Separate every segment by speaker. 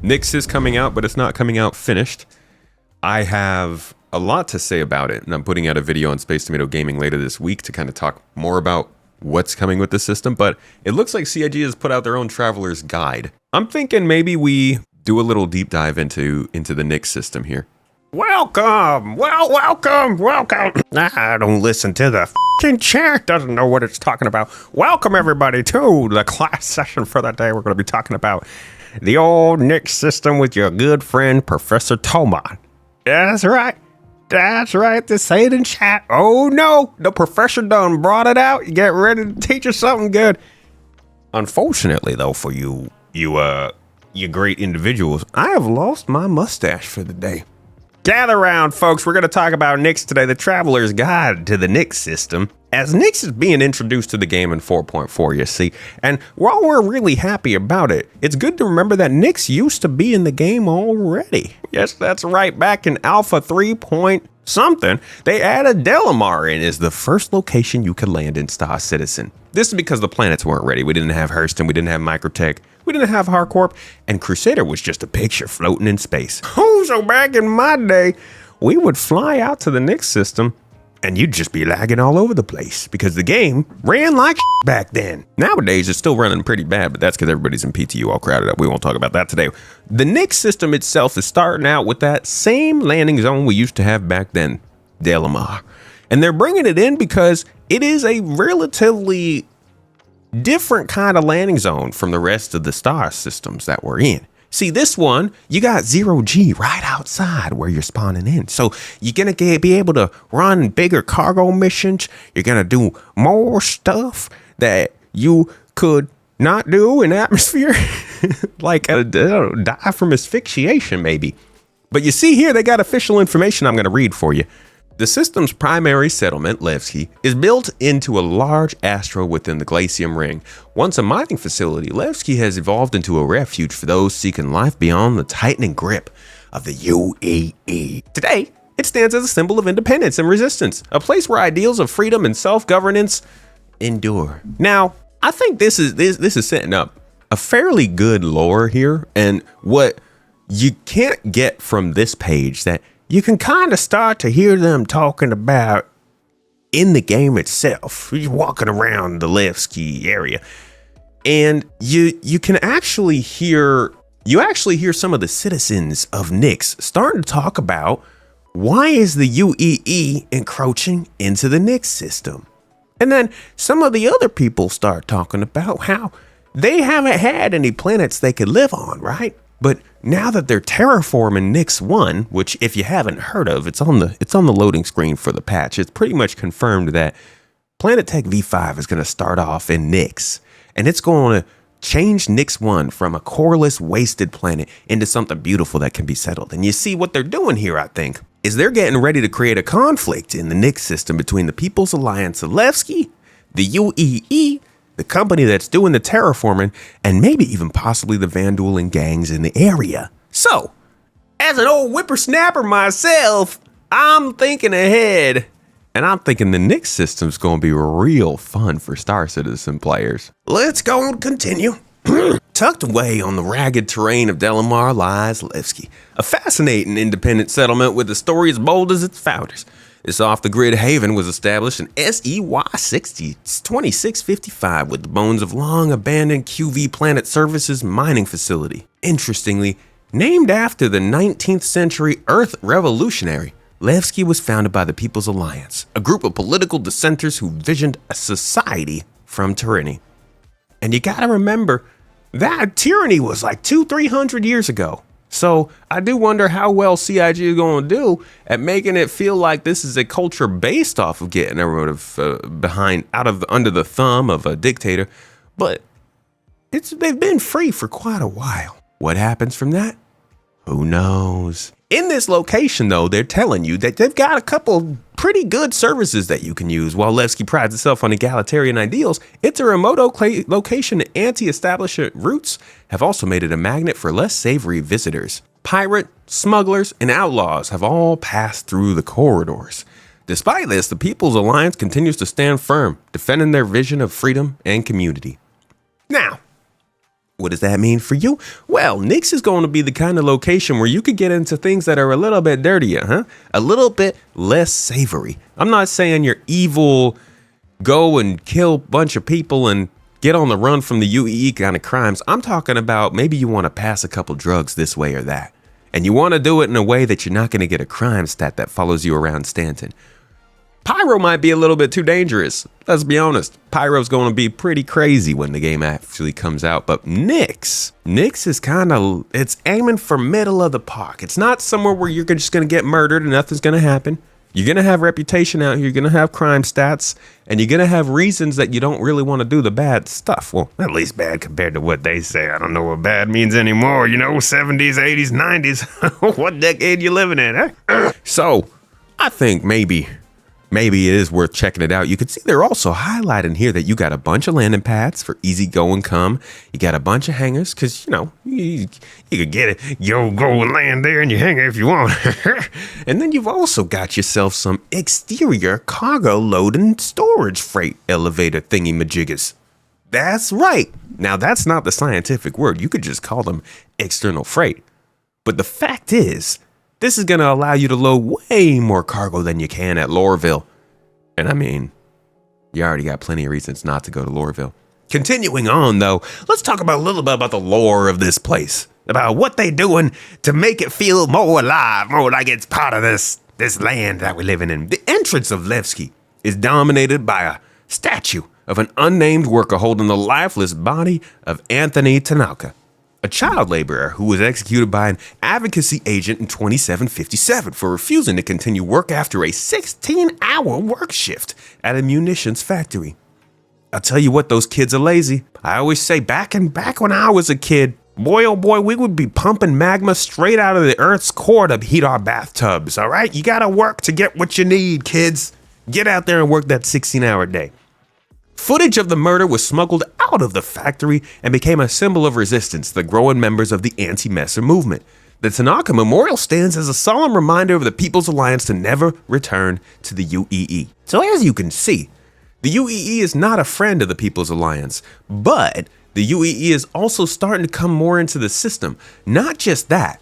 Speaker 1: Nyx is coming out, but it's not coming out finished. I have a lot to say about it, and I'm putting out a video on Space Tomato Gaming later this week to kind of talk more about what's coming with the system, but it looks like CIG has put out their own Traveler's Guide. I'm thinking maybe we do a little deep dive into the Nyx system here.
Speaker 2: Welcome! Welcome! I don't listen to the f***ing chat, doesn't know what it's talking about. Welcome, everybody, to the class session for the day. We're going to be talking about the old Nyx system with your good friend, Professor TOMAT. That's right. They say it in chat. Oh, no. The professor done brought it out. You get ready to teach us something good. Unfortunately, though, for you great individuals, I have lost my mustache for the day. Gather around, folks. We're going to talk about Nyx today, the Traveler's Guide to the Nyx system. As Nyx is being introduced to the game in 4.4, you see, and while we're really happy about it, it's good to remember that Nyx used to be in the game already. Yes, that's right. Back in Alpha 3 point something, they added Delamar in as the first location you could land in Star Citizen. This is because the planets weren't ready. We didn't have Hurston, we didn't have Microtech, we didn't have Harcorp, and Crusader was just a picture floating in space. Oh, so back in my day, we would fly out to the Nyx system, and you'd just be lagging all over the place because the game ran like back then. Nowadays, it's still running pretty bad, but that's because everybody's in PTU all crowded up. We won't talk about that today. The Nyx system itself is starting out with that same landing zone we used to have back then, Delamar. And they're bringing it in because it is a relatively different kind of landing zone from the rest of the star systems that we're in. See, this one, you got 0G right outside where you're spawning in. So you're going to be able to run bigger cargo missions. You're going to do more stuff that you could not do in atmosphere, like die from asphyxiation maybe. But you see here, they got official information I'm going to read for you. The system's primary settlement, Levski, is built into a large asteroid within the Glacium Ring. Once a mining facility, Levski has evolved into a refuge for those seeking life beyond the tightening grip of the UEE. Today, it stands as a symbol of independence and resistance, a place where ideals of freedom and self-governance endure. Now, I think this is setting up a fairly good lore here, and what you can't get from this page that you can kind of start to hear them talking about in the game itself. You're walking around the Levski area, and you can actually hear some of the citizens of Nyx starting to talk about why is the UEE encroaching into the Nyx system. And then some of the other people start talking about how they haven't had any planets they could live on, right? But now that they're terraforming Nyx 1, which if you haven't heard of, it's on the loading screen for the patch. It's pretty much confirmed that Planet Tech V5 is going to start off in Nyx, and it's going to change Nyx 1 from a coreless, wasted planet into something beautiful that can be settled. And you see what they're doing here, I think, is they're getting ready to create a conflict in the Nyx system between the People's Alliance of Levski, the UEE, the company that's doing the terraforming, and maybe even possibly the Vanduuling gangs in the area. So, as an old whippersnapper myself, I'm thinking ahead, and I'm thinking the Nyx system's going to be real fun for Star Citizen players. Let's go and continue. Tucked away on the ragged terrain of Delamar lies Levski, a fascinating independent settlement with a story as bold as its founders. This off-the-grid haven was established in SEY 2655 with the bones of long-abandoned QV Planet Services mining facility. Interestingly, named after the 19th century Earth revolutionary, Levski was founded by the People's Alliance, a group of political dissenters who visioned a society from tyranny. And you gotta remember, that tyranny was like 200-300 years ago. So I do wonder how well CIG is going to do at making it feel like this is a culture based off of getting everyone under the thumb of a dictator. But they've been free for quite a while. What happens from that? Who knows? In this location, though, they're telling you that they've got a couple pretty good services that you can use. While Levski prides itself on egalitarian ideals, it's a remote location, and anti-establishment roots have also made it a magnet for less savory visitors. Pirate, smugglers, and outlaws have all passed through the corridors. Despite this, the People's Alliance continues to stand firm, defending their vision of freedom and community. Now,
Speaker 1: What does that mean for you? Well, Nix is going to be the kind of location where you could get into things that are a little bit dirtier, huh? A little bit less savory. I'm not saying you're evil, go and kill a bunch of people and get on the run from the UEE kind of crimes. I'm talking about maybe you want to pass a couple drugs this way or that. And you want to do it in a way that you're not going to get a crime stat that follows you around Stanton. Pyro might be a little bit too dangerous. Let's be honest. Pyro's going to be pretty crazy when the game actually comes out. But Nix is kind of, it's aiming for middle of the park. It's not somewhere where you're just going to get murdered and nothing's going to happen. You're going to have reputation out here. You're going to have crime stats. And you're going to have reasons that you don't really want to do the bad stuff. Well, at least bad compared to what they say. I don't know what bad means anymore. 70s, 80s, 90s. What decade you living in, huh? So, I think maybe it is worth checking it out. You can see they're also highlighting here that you got a bunch of landing pads for easy go and come. You got a bunch of hangars because, you could get it. Go and land there and you hang if you want. And then you've also got yourself some exterior cargo load and storage freight elevator thingy majiggas. That's right. Now, that's not the scientific word. You could just call them external freight. But the fact is, this is going to allow you to load way more cargo than you can at Lorville. And I mean, you already got plenty of reasons not to go to Lorville. Continuing on, though, let's talk about a little bit about the lore of this place. About what they doing to make it feel more alive, more like it's part of this land that we're living in. The entrance of Levski is dominated by a statue of an unnamed worker holding the lifeless body of Anthony Tanaka, a child laborer who was executed by an advocacy agent in 2757 for refusing to continue work after a 16-hour work shift at a munitions factory. I'll tell you what, those kids are lazy. I always say back when I was a kid, boy, oh boy, we would be pumping magma straight out of the Earth's core to heat our bathtubs, all right? You gotta work to get what you need, kids. Get out there and work that 16-hour day. Footage of the murder was smuggled out of the factory and became a symbol of resistance to the growing members of the anti-Messer movement. The Tanaka Memorial stands as a solemn reminder of the People's Alliance to never return to the UEE. So as you can see, the UEE is not a friend of the People's Alliance, but the UEE is also starting to come more into the system. Not just that,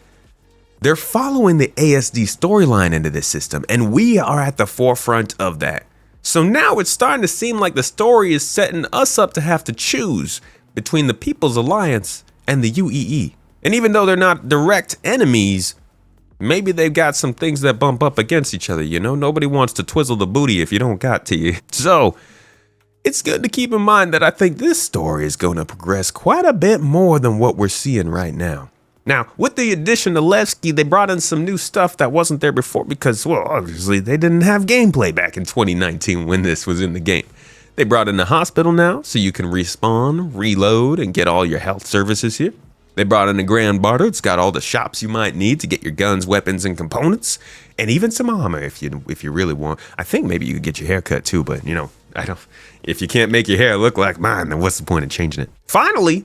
Speaker 1: they're following the ASD storyline into this system, and we are at the forefront of that. So now it's starting to seem like the story is setting us up to have to choose between the People's Alliance and the UEE. And even though they're not direct enemies, maybe they've got some things that bump up against each other, Nobody wants to twizzle the booty if you don't got to you. So it's good to keep in mind that I think this story is going to progress quite a bit more than what we're seeing right now. Now, with the addition of Levski, they brought in some new stuff that wasn't there before because, well, obviously they didn't have gameplay back in 2019 when this was in the game. They brought in the hospital now, so you can respawn, reload, and get all your health services here. They brought in the Grand Barter. It's got all the shops you might need to get your guns, weapons, and components, and even some armor if you really want. I think maybe you could get your hair cut too, but I don't. If you can't make your hair look like mine, then what's the point of changing it? Finally,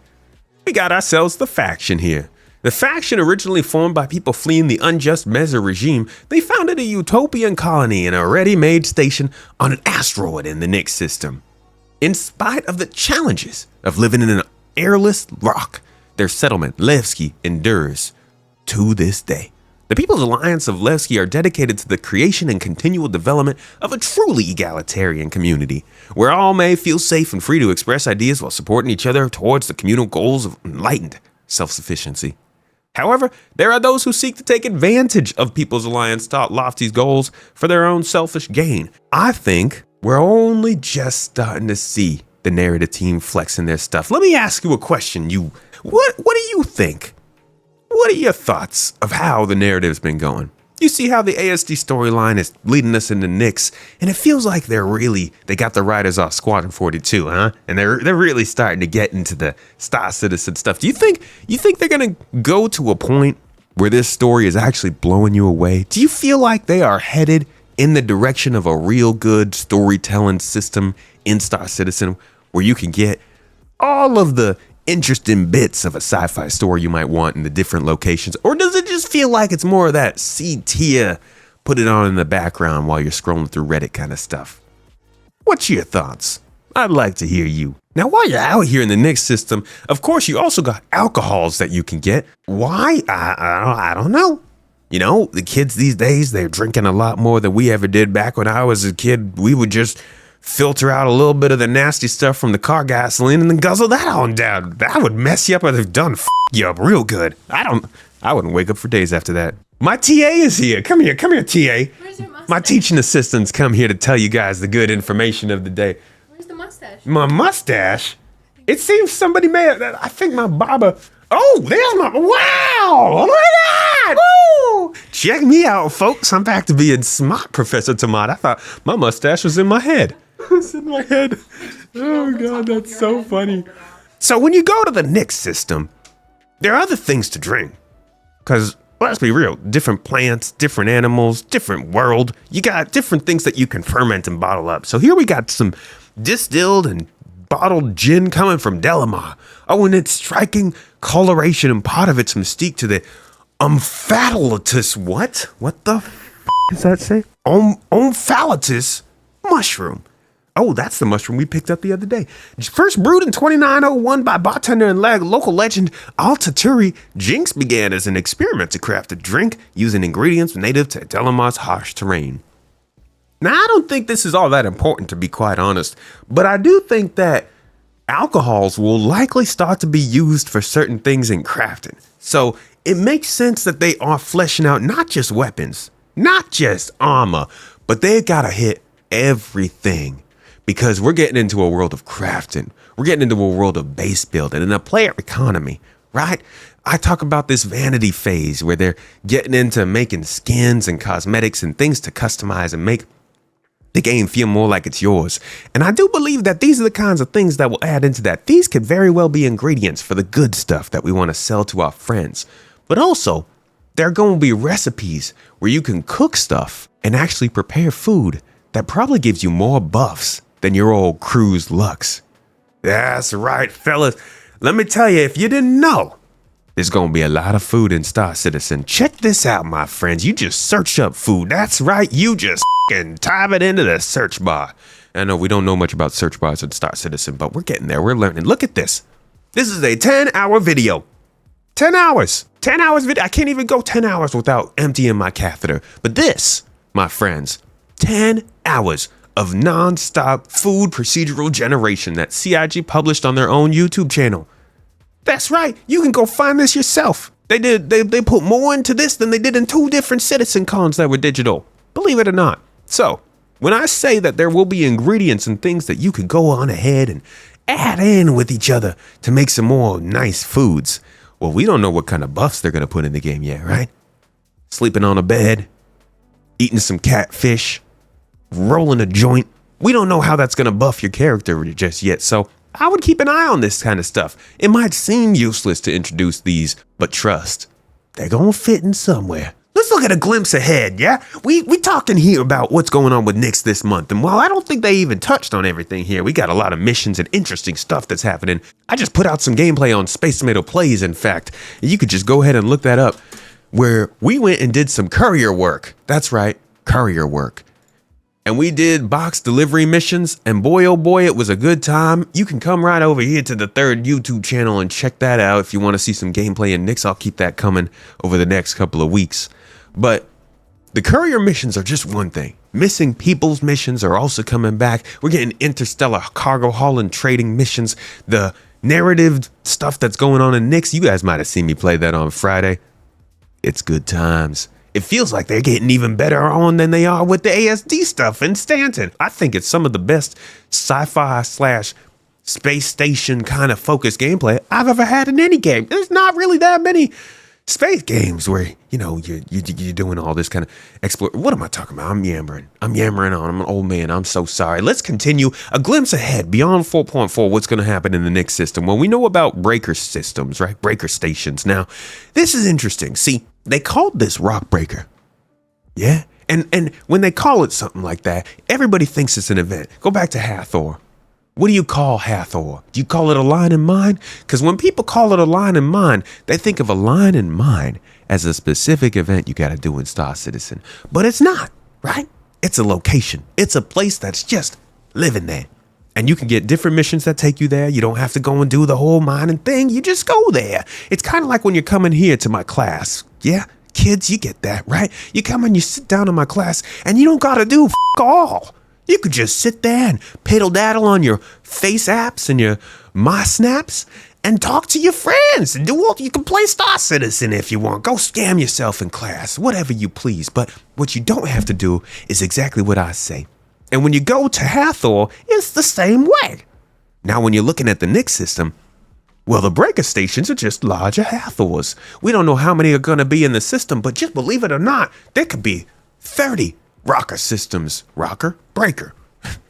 Speaker 1: we got ourselves the faction here. The faction, originally formed by people fleeing the unjust Messer regime, they founded a utopian colony in a ready-made station on an asteroid in the Nix system. In spite of the challenges of living in an airless rock, their settlement, Levski, endures to this day. The People's Alliance of Levski are dedicated to the creation and continual development of a truly egalitarian community, where all may feel safe and free to express ideas while supporting each other towards the communal goals of enlightened self-sufficiency. However, there are those who seek to take advantage of People's Alliance lofty goals for their own selfish gain. I think we're only just starting to see the narrative team flexing their stuff. Let me ask you a question. What do you think? What are your thoughts of how the narrative's been going? You see how the ASD storyline is leading us into Nix, and it feels like they got the writers off Squadron 42, huh? And they're really starting to get into the Star Citizen stuff. Do you think they're gonna go to a point where this story is actually blowing you away? Do you feel like they are headed in the direction of a real good storytelling system in Star Citizen, where you can get all of the interesting bits of a sci-fi story you might want in the different locations? Or does it just feel like it's more of that C-tier, put it on in the background while you're scrolling through Reddit kind of stuff? What's your thoughts? I'd like to hear you. Now, while you're out here in the Nick system, of course, you also got alcohols that you can get. Why? I don't know. You know, the kids these days, they're drinking a lot more than we ever did back when I was a kid. We would just filter out a little bit of the nasty stuff from the car gasoline and then guzzle that on down. That would mess you up and have done you up real good. I wouldn't wake up for days after that. My TA is here. Come here, TA.
Speaker 3: Where's your mustache?
Speaker 1: My teaching assistants come here to tell you guys the good information of the day.
Speaker 3: Where's the mustache?
Speaker 1: My mustache? It seems somebody may have, I think my barber. Oh, there's my, wow! Oh my God! Woo! Check me out, folks. I'm back to being smart, Professor Tomat. I thought my mustache was in my head. It's in my head. Oh God, that's so funny. So when you go to the Nick system, there are other things to drink. Because let's be real, different plants, different animals, different world. You got different things that you can ferment and bottle up. So here we got some distilled and bottled gin coming from Delamar. Oh, and it's striking coloration and part of its mystique to the omphalatus. What? What the does that say? Omphalatus mushroom. Oh, that's the mushroom we picked up the other day. First brewed in 2901 by bartender and local legend Altaturi, Jinx began as an experiment to craft a drink using ingredients native to Delamar's harsh terrain. Now, I don't think this is all that important, to be quite honest, but I do think that alcohols will likely start to be used for certain things in crafting. So it makes sense that they are fleshing out not just weapons, not just armor, but they gotta hit everything. Because we're getting into a world of crafting. We're getting into a world of base building and a player economy, right? I talk about this vanity phase where they're getting into making skins and cosmetics and things to customize and make the game feel more like it's yours. And I do believe that these are the kinds of things that will add into that. These could very well be ingredients for the good stuff that we want to sell to our friends. But also, there are going to be recipes where you can cook stuff and actually prepare food that probably gives you more buffs than your old cruise lux. That's right, fellas. Let me tell you, if you didn't know, there's gonna be a lot of food in Star Citizen. Check this out, my friends. You just search up food. That's right, you just f***ing type it into the search bar. I know we don't know much about search bars in Star Citizen, but we're getting there. We're learning. Look at this. This is a 10-hour video. 10 hours. 10 hours video. I can't even go 10 hours without emptying my catheter. But this, my friends, 10 hours of non-stop food procedural generation that CIG published on their own YouTube channel. That's right, you can go find this yourself. They put more into this than they did in 2 different Citizen cons that were digital. Believe it or not. So, when I say that there will be ingredients and things that you could go on ahead and add in with each other to make some more nice foods, well, we don't know what kind of buffs they're going to put in the game yet, right? Sleeping on a bed, eating some catfish, rolling a joint. We don't know how that's going to buff your character just yet, so I would keep an eye on this kind of stuff. It might seem useless to introduce these, but trust, they're going to fit in somewhere. Let's look at a glimpse ahead, yeah? We talking here about what's going on with Nyx this month, and while I don't think they even touched on everything here, we got a lot of missions and interesting stuff that's happening. I just put out some gameplay on Space Tomato Plays, in fact, and you could just go ahead and look that up, where we went and did some courier work. That's right, courier work. And we did box delivery missions, and boy, oh boy, it was a good time. You can come right over here to the 3rd YouTube channel and check that out if you want to see some gameplay in Nyx. I'll keep that coming over the next couple of weeks. But the courier missions are just one thing. Missing people's missions are also coming back. We're getting interstellar cargo hauling trading missions. The narrative stuff that's going on in Nyx, you guys might have seen me play that on Friday. It's good times. It feels like they're getting even better on than they are with the ASD stuff in Stanton. I think it's some of the best sci-fi / space station kind of focused gameplay I've ever had in any game. There's not really that many space games where, you know, you're doing all this kind of explore. What am I talking about? I'm yammering on. I'm an old man. I'm so sorry. Let's continue. A glimpse ahead beyond 4.4. What's going to happen in the Nyx system? Well, we know about breaker systems, right? Breaker stations. Now, this is interesting. See, they called this Rock Breaker. Yeah. And when they call it something like that, everybody thinks it's an event. Go back to Hathor. What do you call Hathor? Do you call it a line in mine? Because when people call it a line in mine, they think of a line in mine as a specific event you got to do in Star Citizen. But it's not, right? It's a location. It's a place that's just living there.
Speaker 2: And you can get different missions that take you there. You don't have to go and do the whole mining thing. You just go there. It's kind of like when you're coming here to my class. Yeah, kids, you get that, right? You come and you sit down in my class and you don't got to do all. You could just sit there and piddle-daddle on your face apps and your my snaps and talk to your friends and do all. You can play Star Citizen if you want. Go scam yourself in class, whatever you please. But what you don't have to do is exactly what I say. And when you go to Hathor, it's the same way. Now, when you're looking at the Nix system, well, the breaker stations are just larger Hathors. We don't know how many are going to be in the system, but just believe it or not, there could be 30 rocker systems. Rocker? Breaker.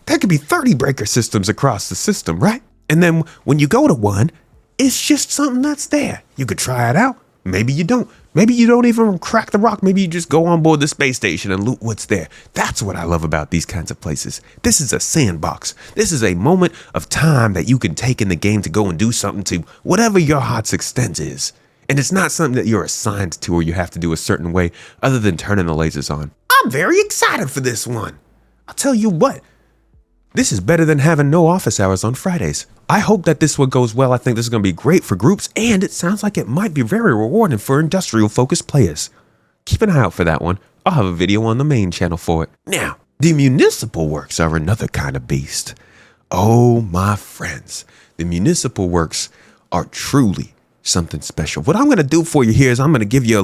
Speaker 2: There could be 30 breaker systems across the system, right? And then when you go to one, it's just something that's there. You could try it out. Maybe you don't. Maybe you don't even crack the rock. Maybe you just go on board the space station and loot what's there. That's what I love about these kinds of places. This is a sandbox. This is a moment of time that you can take in the game to go and do something to whatever your heart's extent is. And it's not something that you're assigned to or you have to do a certain way other than turning the lasers on. I'm very excited for this one. I'll tell you what. This is better than having no office hours on Fridays. I hope that this one goes well. I think this is going to be great for groups, and it sounds like it might be very rewarding for industrial-focused players. Keep an eye out for that one. I'll have a video on the main channel for it. Now, the municipal works are another kind of beast. Oh, my friends, the municipal works are truly something special. What I'm going to do for you here is I'm going to give you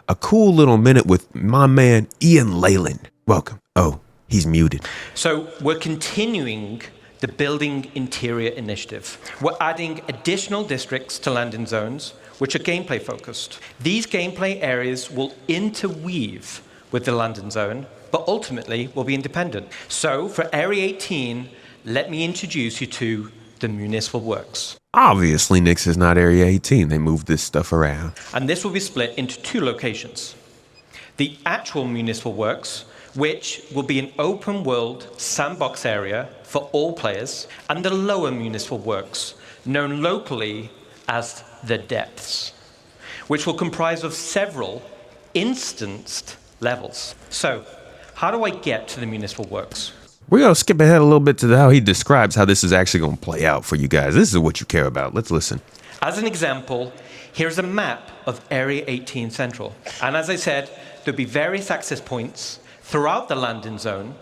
Speaker 2: a cool little minute with my man, Ian Leyland. Welcome. Oh, he's muted.
Speaker 4: So we're continuing the Building Interior Initiative. We're adding additional districts to landing zones, which are gameplay focused. These gameplay areas will interweave with the landing zone, but ultimately will be independent. So for Area 18, let me introduce you to the Municipal Works.
Speaker 2: Obviously, Nix is not Area 18. They moved this stuff around.
Speaker 4: And this will be split into two locations. The actual Municipal Works, which will be an open world sandbox area for all players, and the lower Municipal Works, known locally as the Depths, which will comprise of several instanced levels. So, how do I get to the Municipal Works?
Speaker 2: We're going to skip ahead a little bit to how he describes how this is actually going to play out for you guys. This is what you care about. Let's listen.
Speaker 4: As an example, here's a map of Area 18 Central. And as I said, there'll be various access points throughout the landing zone,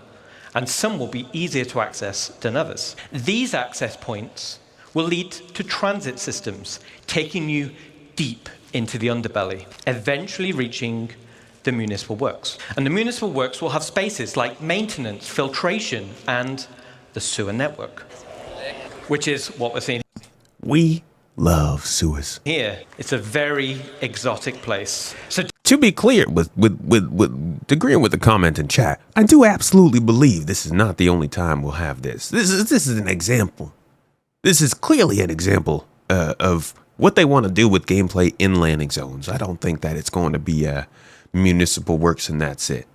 Speaker 4: and some will be easier to access than others. These access points will lead to transit systems, taking you deep into the underbelly, eventually reaching the Municipal Works. And the Municipal Works will have spaces like maintenance, filtration, and the sewer network, which is what we're seeing
Speaker 2: We love sewers.
Speaker 4: here. It's a very exotic place. So
Speaker 2: To be clear, with agreeing with the comment in chat, I do absolutely believe this is not the only time we'll have this. This is an example. This is clearly an example of what they want to do with gameplay in landing zones. I don't think that it's going to be Municipal Works and that's it.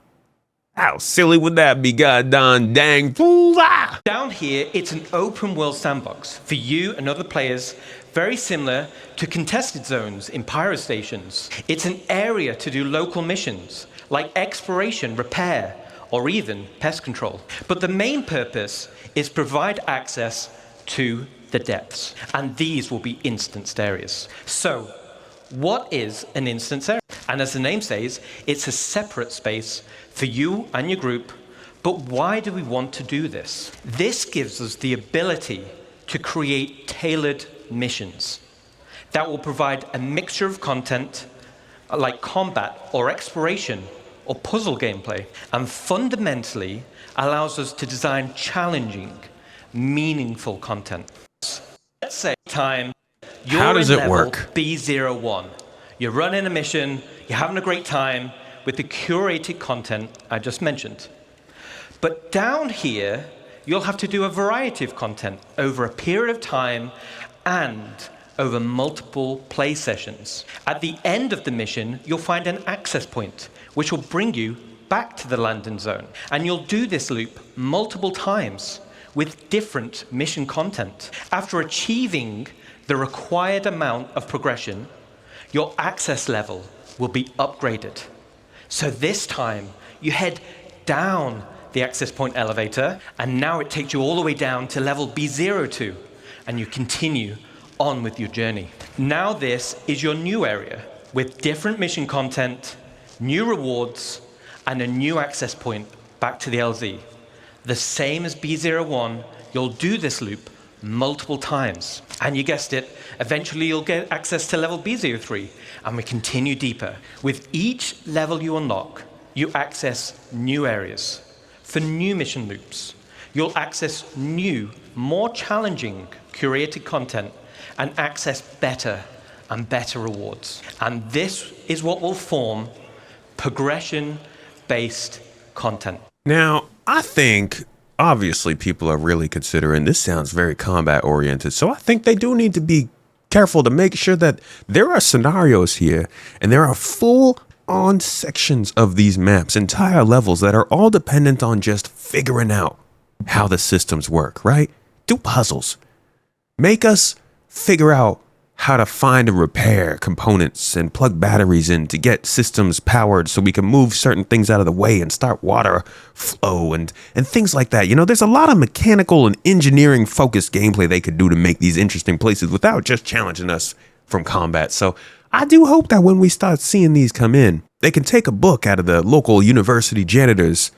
Speaker 2: How silly would that be, goddamn dang fool? Ah!
Speaker 4: down here, it's an open world sandbox for you and other players, very similar to contested zones in pyro stations. It's an area to do local missions like exploration, repair, or even pest control. But the main purpose is provide access to the depths, and these will be instanced areas. So, what is an instance area? And as the name says, it's a separate space for you and your group. But why do we want to do this? This gives us the ability to create tailored missions that will provide a mixture of content like combat or exploration or puzzle gameplay, and fundamentally allows us to design challenging, meaningful content. Let's say you're
Speaker 2: How does
Speaker 4: in
Speaker 2: it
Speaker 4: level
Speaker 2: work?
Speaker 4: B01. You're running a mission, you're having a great time with the curated content I just mentioned. But down here, you'll have to do a variety of content over a period of time and over multiple play sessions. At the end of the mission, you'll find an access point, which will bring you back to the landing zone. And you'll do this loop multiple times with different mission content. After achieving the required amount of progression, your access level will be upgraded. So this time, you head down the access point elevator, and now it takes you all the way down to level B02, and you continue on with your journey. Now this is your new area with different mission content, new rewards, and a new access point back to the LZ. The same as B01, you'll do this loop multiple times. And you guessed it, eventually you'll get access to level B03, and we continue deeper. With each level you unlock, you access new areas for new mission loops. You'll access new, more challenging, curated content and access better and better rewards. And this is what will form progression-based content.
Speaker 1: Now, I think obviously people are really considering this sounds very combat oriented. So I think they do need to be careful to make sure that there are scenarios here and there are full on sections of these maps, entire levels that are all dependent on just figuring out how the systems work, right? Do puzzles. Make us figure out how to find and repair components and plug batteries in to get systems powered so we can move certain things out of the way and start water flow and things like that. You know, there's a lot of mechanical and engineering focused gameplay they could do to make these interesting places without just challenging us from combat. So I do hope that when we start seeing these come in, they can take a book out of the local university janitor's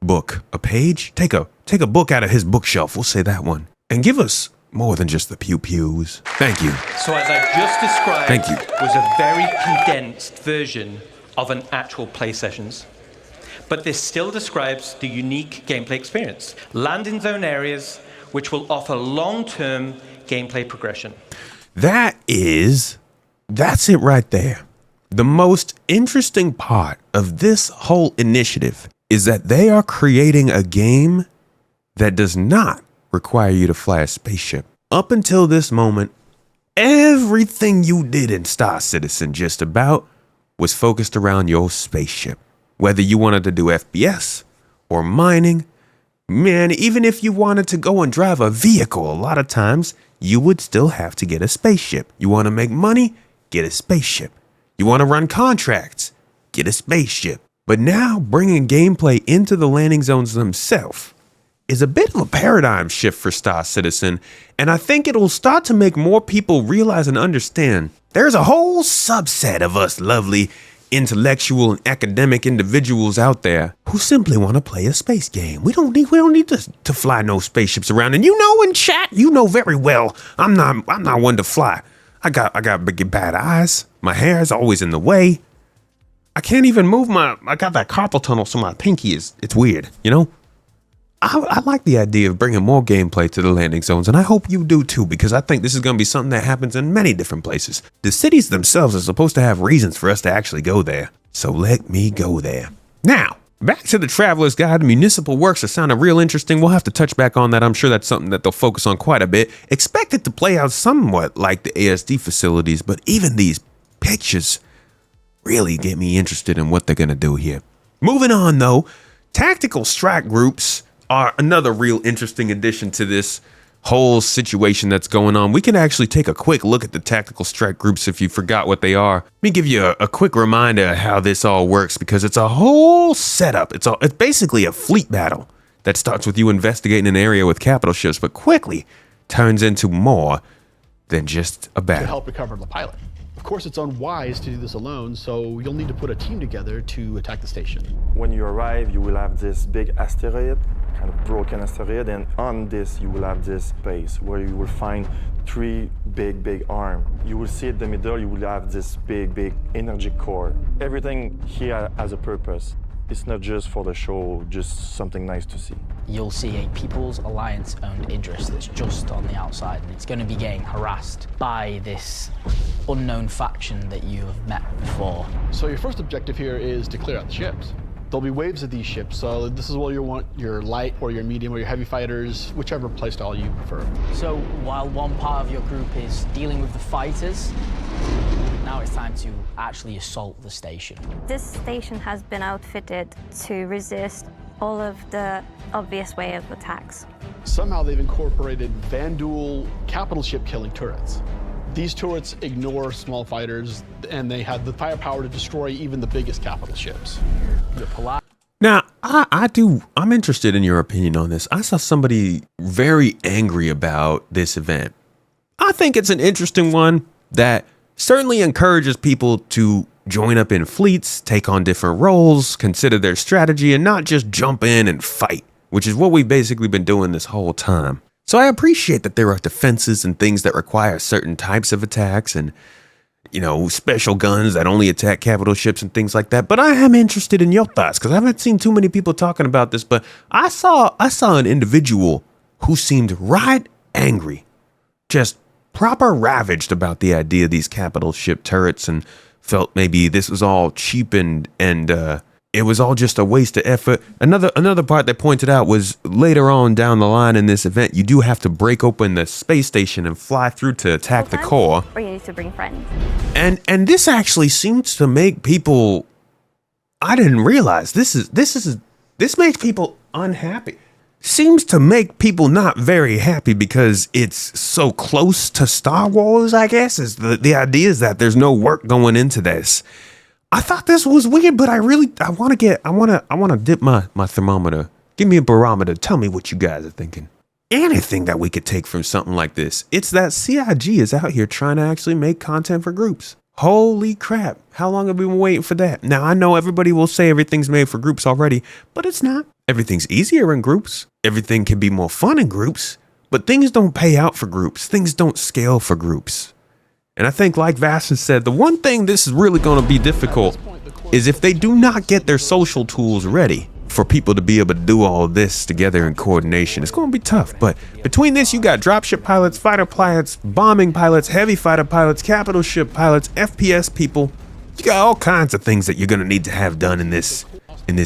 Speaker 1: book, a page, take a book out of his bookshelf, we'll say that one, and give us more than just the pew-pews. Thank you.
Speaker 4: So as I just described,
Speaker 1: Thank you.
Speaker 4: was a very condensed version of an actual play sessions. But this still describes the unique gameplay experience. Landing zone areas which will offer long-term gameplay progression.
Speaker 1: That's it right there. The most interesting part of this whole initiative is that they are creating a game that does not require you to fly a spaceship. Up until this moment, everything you did in Star Citizen just about was focused around your spaceship. Whether you wanted to do FPS or mining, man, even if you wanted to go and drive a vehicle, a lot of times you would still have to get a spaceship. You want to make money? Get a spaceship. You want to run contracts? Get a spaceship. But now bringing gameplay into the landing zones themselves is a bit of a paradigm shift for Star Citizen, and I think it'll start to make more people realize and understand there's a whole subset of us lovely intellectual and academic individuals out there who simply want to play a space game. We don't need to fly no spaceships around. And you know, in chat, you know very well I'm not one to fly. I got big bad eyes. My hair is always in the way. I can't even move I got that carpal tunnel, so my pinky it's weird, you know? I like the idea of bringing more gameplay to the landing zones, and I hope you do too, because I think this is going to be something that happens in many different places. The cities themselves are supposed to have reasons for us to actually go there, so let me go there. Now, back to the Traveler's Guide to Municipal Works that sounded real interesting. We'll have to touch back on that. I'm sure that's something that they'll focus on quite a bit. Expect it to play out somewhat like the ASD facilities, but even these pictures really get me interested in what they're going to do here. Moving on though, tactical strike groups are another real interesting addition to this whole situation that's going on. We can actually take a quick look at the tactical strike groups if you forgot what they are. Let me give you a quick reminder of how this all works, because it's a whole setup. It's basically a fleet battle that starts with you investigating an area with capital ships, but quickly turns into more than just a
Speaker 5: To
Speaker 1: battle.
Speaker 5: help recover the pilot. Of course, it's unwise to do this alone, so you'll need to put a team together to attack the station.
Speaker 6: When you arrive, you will have this big asteroid, kind of broken asteroid, and on this you will have this base where you will find three big arms. You will see in the middle, you will have this big energy core. Everything here has a purpose. It's not just for the show, just something nice to see.
Speaker 7: You'll see a People's Alliance-owned Idris that's just on the outside, and it's going to be getting harassed by this unknown faction that you have met before.
Speaker 5: So your first objective here is to clear out the ships. There'll be waves of these ships, so this is where you want your light or your medium or your heavy fighters, whichever playstyle you prefer.
Speaker 7: So while one part of your group is dealing with the fighters, now it's time to actually assault the station.
Speaker 8: This station has been outfitted to resist all of the obvious way of attacks.
Speaker 5: Somehow they've incorporated Vanduul capital ship killing turrets. These turrets ignore small fighters, and they have the firepower to destroy even the biggest capital ships.
Speaker 7: The Polaris
Speaker 1: Now, I'm interested in your opinion on this. I saw somebody very angry about this event. I think it's an interesting one that certainly encourages people to join up in fleets, take on different roles, consider their strategy, and not just jump in and fight, which is what we've basically been doing this whole time. So I appreciate that there are defenses and things that require certain types of attacks and, special guns that only attack capital ships and things like that. But I am interested in your thoughts because I haven't seen too many people talking about this. But I saw an individual who seemed right angry, just proper ravaged about the idea of these capital ship turrets, and felt maybe this was all cheap and it was all just a waste of effort. Another part that pointed out was later on down the line in this event, you do have to break open the space station and fly through to attack the core.
Speaker 8: Or you need to bring friends.
Speaker 1: And this actually seems to make people, I didn't realize this makes people unhappy. Seems to make people not very happy because it's so close to Star Wars, I guess. Is the idea is that there's no work going into this. I thought this was weird, but I want to dip my thermometer. Give me a barometer. Tell me what you guys are thinking. Anything that we could take from something like this. It's that CIG is out here trying to actually make content for groups. Holy crap. How long have we been waiting for that? Now, I know everybody will say everything's made for groups already, but it's not. Everything's easier in groups. Everything can be more fun in groups, but things don't pay out for groups. Things don't scale for groups. And I think, like Vasson said, the one thing this is really going to be difficult is if they do not get their social tools ready for people to be able to do all of this together in coordination. It's going to be tough. But between this, you got dropship pilots, fighter pilots, bombing pilots, heavy fighter pilots, capital ship pilots, FPS people. You got all kinds of things that you're going to need to have done in this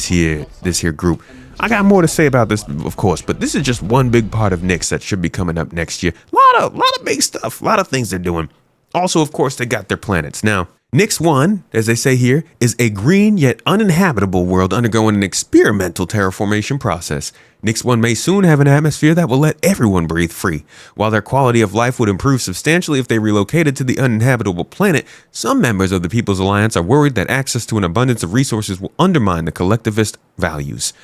Speaker 1: here group. I got more to say about this, of course, but this is just one big part of Nyx that should be coming up next year. A lot of big stuff, a lot of things they're doing. Also, of course, they got their planets. Now, Nyx 1, as they say here, is a green yet uninhabitable world undergoing an experimental terraformation process. Nyx 1 may soon have an atmosphere that will let everyone breathe free. While their quality of life would improve substantially if they relocated to the uninhabitable planet, some members of the People's Alliance are worried that access to an abundance of resources will undermine the collectivist values.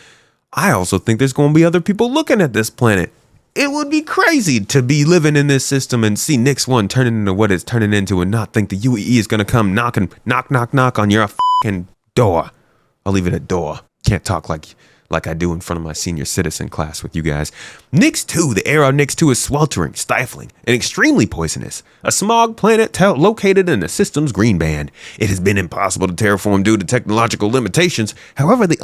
Speaker 1: I also think there's going to be other people looking at this planet. It would be crazy to be living in this system and see Nyx 1 turning into what it's turning into and not think the UEE is going to come knock on your fucking door. I'll leave it at door. Can't talk like I do in front of my senior citizen class with you guys. Nyx 2, the air on Nyx 2 is sweltering, stifling, and extremely poisonous. A smog planet located in the system's green band. It has been impossible to terraform due to technological limitations. However, the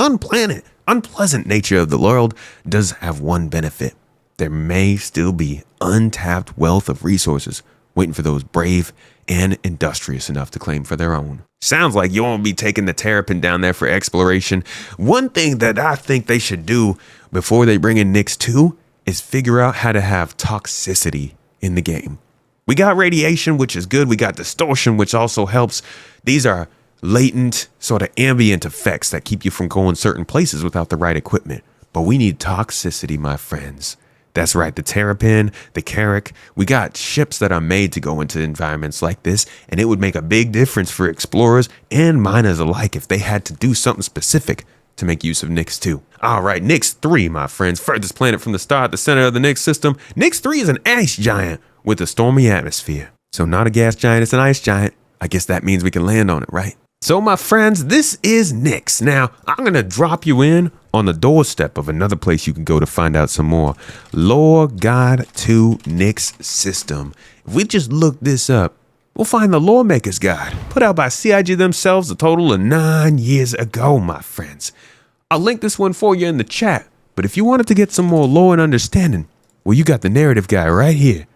Speaker 1: unpleasant nature of the world does have one benefit. There may still be untapped wealth of resources waiting for those brave and industrious enough to claim for their own. Sounds like you won't be taking the Terrapin down there for exploration. One thing that I think they should do before they bring in Nyx 2 is figure out how to have toxicity in the game. We got radiation, which is good. We got distortion, which also helps. These are latent, sort of ambient effects that keep you from going certain places without the right equipment. But we need toxicity, my friends. That's right, the Terrapin, the Carrack. We got ships that are made to go into environments like this, and it would make a big difference for explorers and miners alike if they had to do something specific to make use of Nyx 2. All right, Nyx 3, my friends, furthest planet from the star at the center of the Nyx system. Nyx 3 is an ice giant with a stormy atmosphere. So not a gas giant, it's an ice giant. I guess that means we can land on it, right? So my friends, this is Nyx. Now, I'm going to drop you in on the doorstep of another place you can go to find out some more. Lore Guide to Nyx System. If we just look this up, we'll find the Lore Maker's Guide, put out by CIG themselves a total of 9 years ago, my friends. I'll link this one for you in the chat, but if you wanted to get some more lore and understanding, well, you got the narrative guy right here.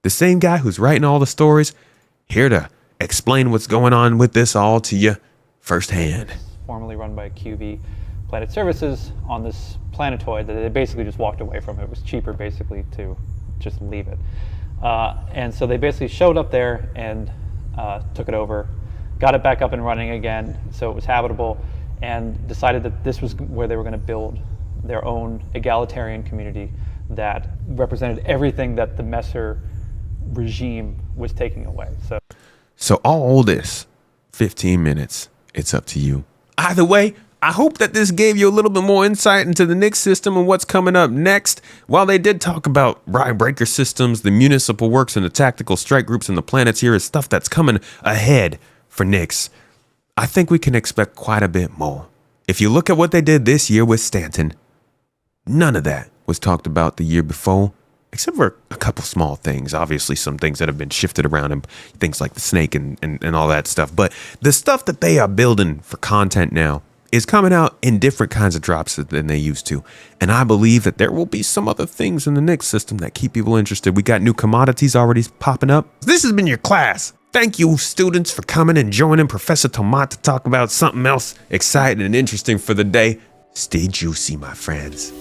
Speaker 1: The same guy who's writing all the stories, here to explain what's going on with this all to you firsthand.
Speaker 9: Formerly run by QV Planet Services on this planetoid that they basically just walked away from. It was cheaper basically to just leave it. And so they basically showed up there and took it over, got it back up and running again so it was habitable, and decided that this was where they were going to build their own egalitarian community that represented everything that the Messer regime was taking away. So
Speaker 1: all this, 15 minutes, it's up to you. Either way, I hope that this gave you a little bit more insight into the Nix system and what's coming up next. While they did talk about ride breaker systems, the municipal works, and the tactical strike groups and the planets here is stuff that's coming ahead for Nix, I think we can expect quite a bit more. If you look at what they did this year with Stanton, none of that was talked about the year before, except for a couple small things. Obviously, some things that have been shifted around and things like the snake and all that stuff. But the stuff that they are building for content now is coming out in different kinds of drops than they used to. And I believe that there will be some other things in the Nix system that keep people interested. We got new commodities already popping up. This has been your class. Thank you, students, for coming and joining Professor Tomat to talk about something else exciting and interesting for the day. Stay juicy, my friends.